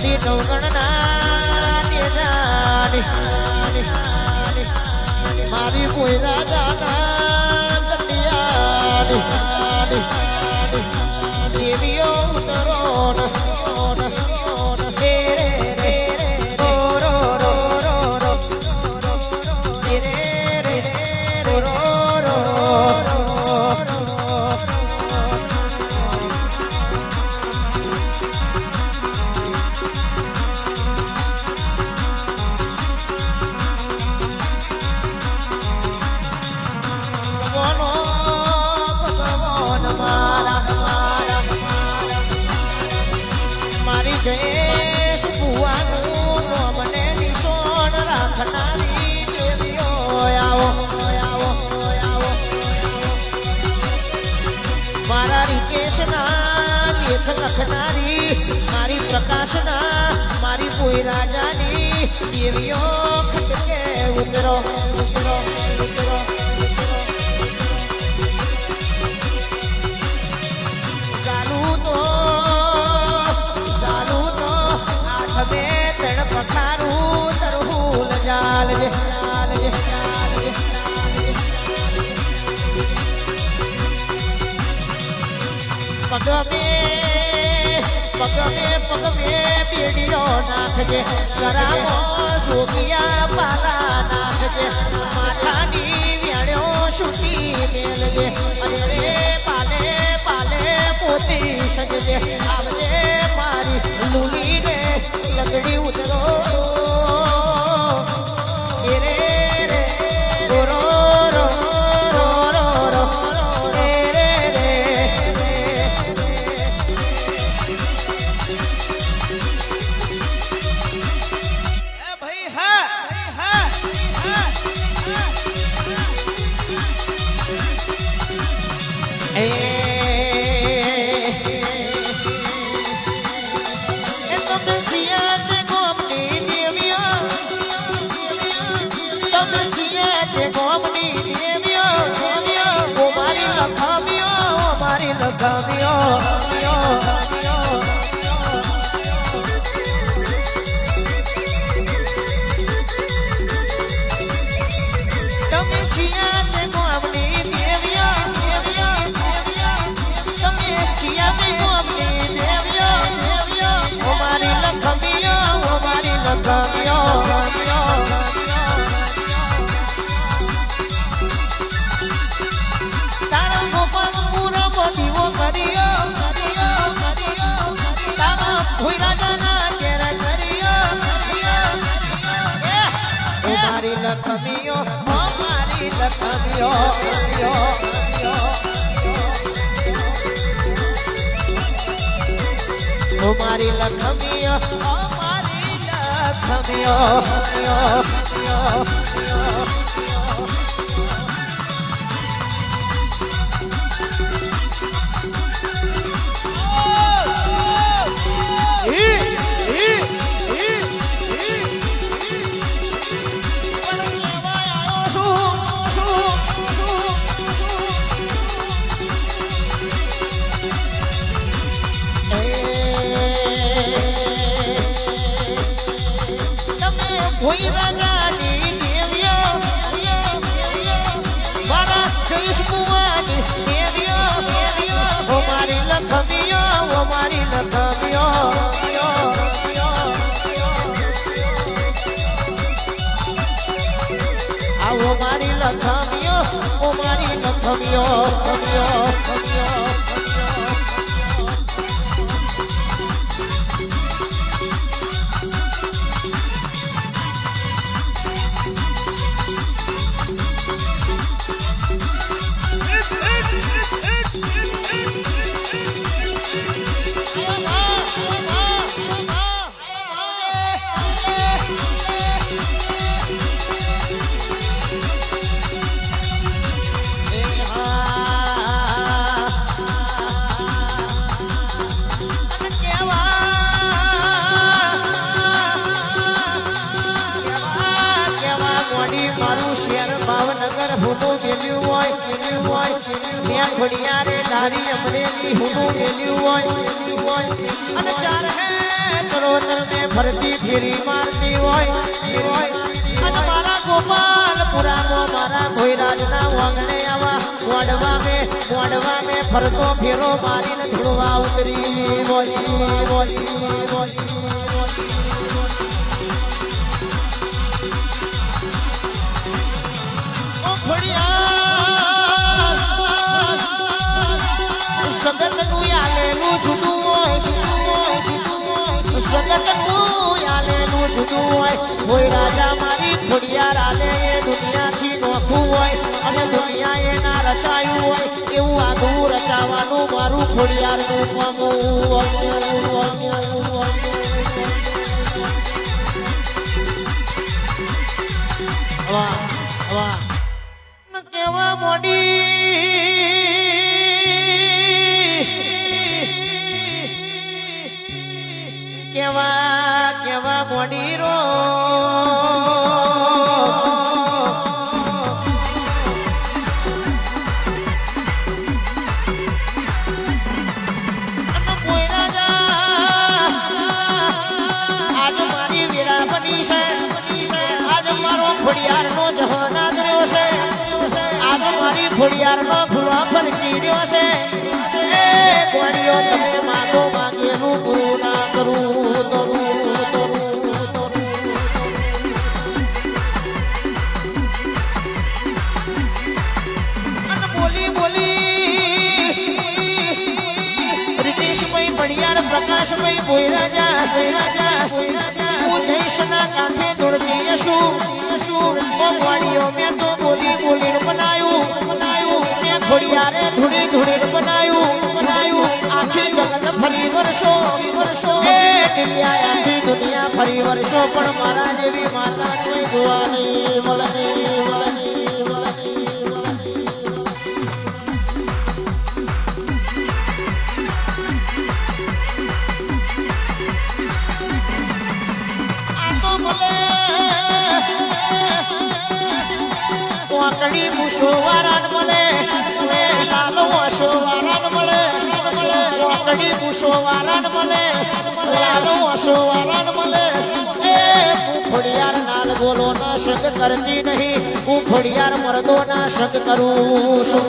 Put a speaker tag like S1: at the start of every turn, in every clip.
S1: મારી નવગણના મારી કોઈ રાજાના દેવીઓ ઉતરો મારી જયેશ ભુવાનું મને નિશોન રાખનારી દેવીઓ આવો આવો આવો મારા રીકેશના લેખ લખનારી મારી પ્રકાશના મારી કોઈ રાજાની દેવીઓ ખટકે ઉતરો ઉતરો ઉતરો પખારું તરહુલ જાલ પગમે બેડીઓ નાખજે ગરામો સોકિયા પાલા નાખજે માથાની વ્યાણ્યો છૂટી મેલજે અરે પાલે પાલે પોતી સજજે આવજે મારી લુલીને લગડી ઉતરો રે રે રો રો રો રો રો રે રે રે એ ભાઈ હા લખમીઓ મારી લખમીઓ મારી લખમીઓ મારી લખમીઓ કોઈ રાજાની દેવીઓ મારા જયેશ ભુવાની દેવીઓ ઓ મારી લખમીઓ ઓ મારી લખમીઓ આવો મારી લખમીઓ ઓ મારી લખમીઓ મારું શહેર ભાવનગર ભૂતો મેલ્યું હોય અહીંયા ખોડિયા રે ધારી અમરેલી હુનું મેલ્યું હોય અને ચાર હે ચરોતર ને ફરતી ફેરી મારતી હોય અને મારા ગોપાલપુરામાં મારા ભોયરાજના વાંગણે આવા મોડવા મે ફરતો ફેરો મારીને ધૂળવા ઉતરી બોલી સગતનું આલેલું જુદું હોય સગતનું આલેલું જુદું હોય રાજા મારી ખોડિયાર આલે એ દુનિયાથી નોખું હોય અને દુનિયા એના રચાયું હોય એવું આધું રચાવાનું મારું ખોડિયારનું પામું વાહ વાહ કેવા મોડી કેવા મોડી રો આજ મારી વેળા બની છે આજ મારો ખોડિયારનો જહાનાદ રહ્યો છે આજ મારી ખોડિયારનો ફૂલો ફરકી રહ્યો છે એ કોણીઓ તમે માગો માગેલું પૂરું ના કરું પ્રકાશભાઈ ભોયરાજા હું જઈશના કાંઠે દોડતી છું વાડીઓ મેં તો બોલીને બનાયું મેં ઘોડિયારે ધૂળીને બનાયું આખી જગત ફરી વર્ષો એ દિલિયા આખી દુનિયા ફરી વર્ષો પણ મારા જેવી માતા કોઈ જોવા નહીં મળે કોકડી મૂછો વારાન મળે લાલો વાસો વારાન મળે કોકડી મૂછો વારાન મળે લાલો વાસો વારાન મળે એ હું ખોડિયાર નાલ ગોલો ના શક કરતી નહીં હું ખોડિયાર મરદો ના શક કરું છું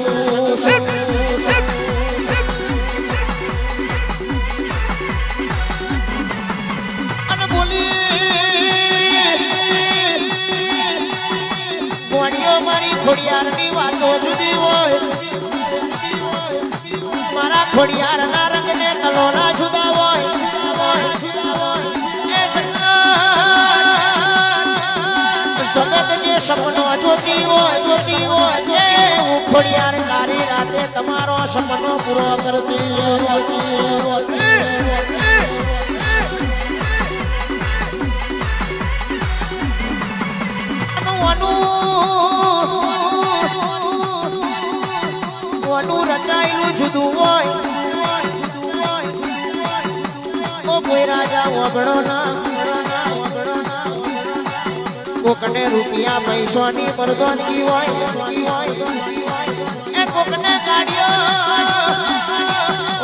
S1: અને બોલી મારી ખોડિયારની વાતો જુદી હોય મારા ખોડિયારના રંગને કલોના જુદા હોય સગત જે સપનો જોતી હોય હું ખોડિયાર તારી રાતે તમારો સપનો પૂરો કરતી રચાયેલું જુદું હોય ઓ કોઈ રાજા વગડો ના કોકને રૂપિયા પૈસાની મરદોનગી હોય એ કોકને ગાડીઓ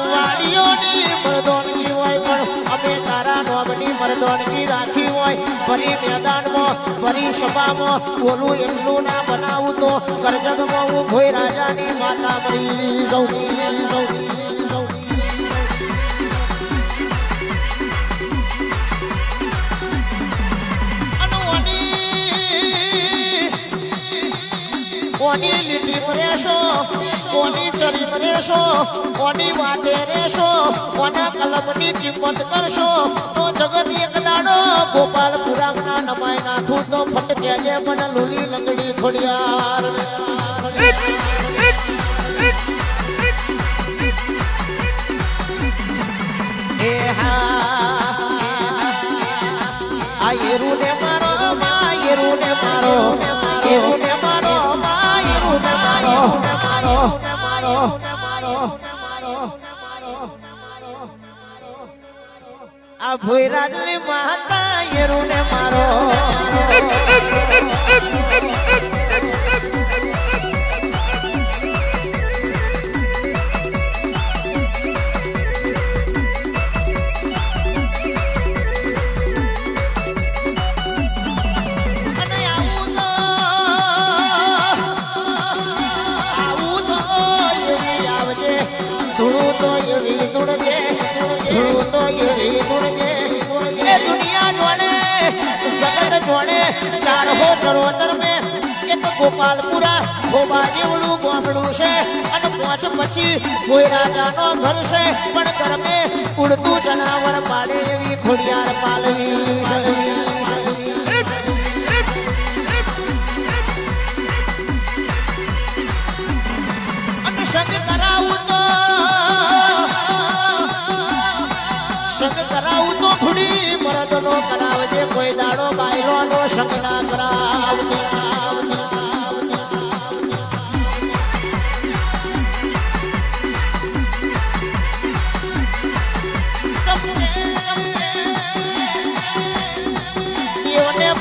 S1: વાડીઓની મરદોનગી હોય પણ અમે તારા નોમની મરદોનગી રાખી હોય ફરી મેદાનમાં ફરી સભામાં બોલું એટલું ના બનાવું તો કરજગમાં હું ભોય રાજાની માતા મરી સૌની કોની લીટી મરેશો કોની ચડી મરેશો કોની વાતે રેશો કોના કલમની કિંમત કરશો તો જગત એક દાડો ગોપાલપુરામના નમાય નાથું તો ફટકે જે મને લોલી લંગડી ખોડિયાર એ હા યેરુ ને મારો યેરુ ને મારો આ ભોયરાજની માતા યેરુ ને મારો ચરોતર મેં એક ગોપાલપુરા ખોબા જેવડું ગામડું છે અને 5 પછી કોઈ રાજાનો ઘર છે પણ ઘરમે ઉડતું જનાવર પાડે એવી ખોડિયાર પાલવી અને સંગ કરાવું તો ઘોડી મરદનો કરાવજે કોઈ દાડો બાયલોનો સંગ ના કરાવતી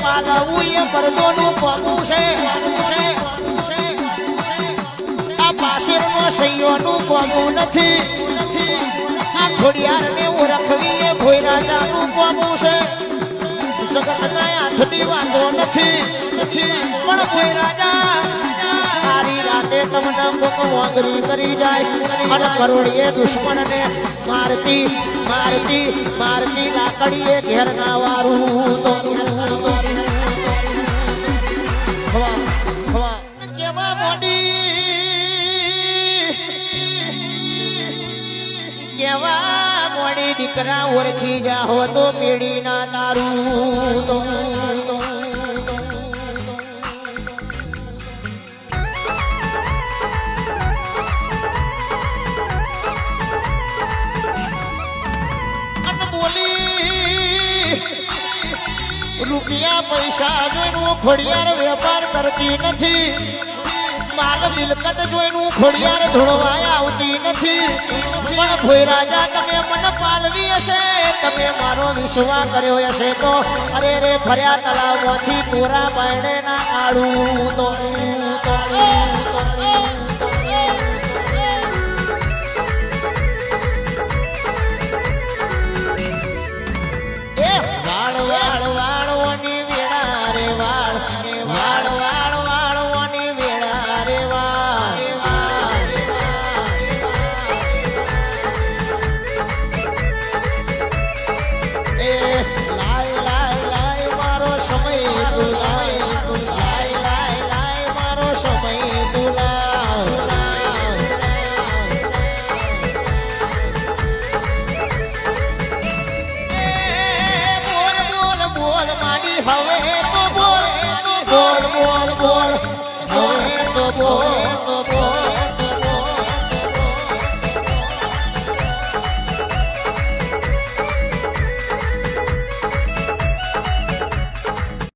S1: પાલવું એ મરદોનું કોમું છે આ પાછળનો સૈયોનું કોમું નથી આ ઘોડિયારને ઓળખવી એ ભોય રાજાનું કોમું છે જગતના હાથની વાતો નથી પણ ભોય રાજા સારી રાતે તમને કોક વાંગરી કરી જાય અને કરોડીએ દુશ્મનને મારતી લાકડીએ ઘેર ના વારું તો કેવા મોડી દીકરા ઓળખી જાહો તો પેડી ના તારું તો રૂપિયા પૈસા જોઈને ખોડિયાર વેપાર કરતી નથી માલ મિલકત જોઈને ખોડિયાર ધોળવાય આવતી નથી પણ ભોય રાજા તમે મને પાલવી હશે તમે મારો વિશ્વાસ કર્યો હશે તો અરે રે ફર્યા તલાવમાંથી પૂરા બાયડે ના કાઢું તો